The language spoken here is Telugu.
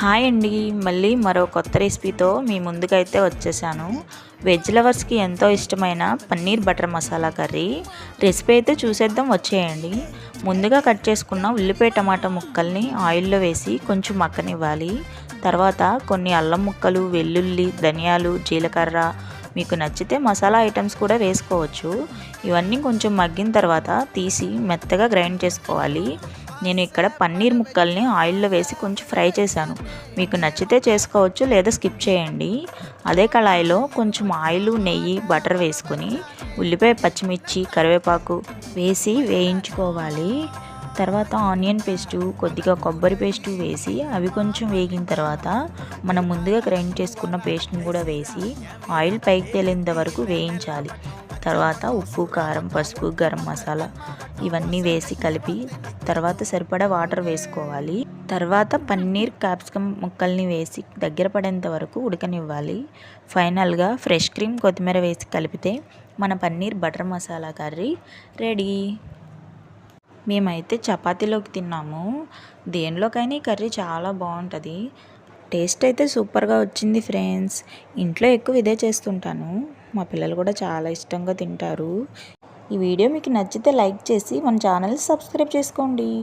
హాయ్ అండి. మళ్ళీ మరో కొత్త రెసిపీతో మీ ముందుకైతే వచ్చేసాను. వెజ్ లవర్స్కి ఎంతో ఇష్టమైన paneer butter masala curry recipe అయితే చూసేద్దాం, వచ్చేయండి. ముందుగా కట్ చేసుకున్న ఉల్లిపాయ టమాటా ముక్కల్ని ఆయిల్లో వేసి కొంచెం మగ్గనివ్వాలి. తర్వాత కొన్ని అల్లం ముక్కలు, వెల్లుల్లి, ధనియాలు, జీలకర్ర, మీకు నచ్చితే మసాలా ఐటమ్స్ కూడా వేసుకోవచ్చు. ఇవన్నీ కొంచెం మగ్గిన తర్వాత తీసి మెత్తగా గ్రైండ్ చేసుకోవాలి. నేను ఇక్కడ పన్నీర్ ముక్కల్ని ఆయిల్లో వేసి కొంచెం ఫ్రై చేశాను. మీకు నచ్చితే చేసుకోవచ్చు, లేదా స్కిప్ చేయండి. అదే కళాయిలో కొంచెం ఆయిల్, నెయ్యి, బటర్ వేసుకొని ఉల్లిపాయ, పచ్చిమిర్చి, కరివేపాకు వేసి వేయించుకోవాలి. తర్వాత ఆనియన్ పేస్టు, కొద్దిగా కొబ్బరి పేస్టు వేసి అవి కొంచెం వేగిన తర్వాత మనం ముందుగా గ్రైండ్ చేసుకున్న పేస్ట్ని కూడా వేసి ఆయిల్ పైకి తేలేంత వరకు వేయించాలి. తర్వాత ఉప్పు, కారం, పసుపు, గరం మసాలా ఇవన్నీ వేసి కలిపి తర్వాత సరిపడా వాటర్ వేసుకోవాలి. తర్వాత పన్నీర్, క్యాప్సికమ్ ముక్కల్ని వేసి దగ్గర పడేంత వరకు ఉడకనివ్వాలి. ఫైనల్గా ఫ్రెష్ క్రీమ్, కొత్తిమీర వేసి కలిపితే మన paneer butter masala curry ready. మేమైతే చపాతీలోకి తిన్నాము. దేనిలోకైనా ఈ కర్రీ చాలా బాగుంటుంది. టేస్ట్ అయితే సూపర్గా వచ్చింది ఫ్రెండ్స్. ఇంట్లో ఎక్కువ ఇదే చేస్తుంటాను. మా పిల్లలు కూడా చాలా ఇష్టంగా తింటారు. ఈ వీడియో మీకు నచ్చితే లైక్ చేసి మన ఛానల్ సబ్స్క్రైబ్ చేసుకోండి.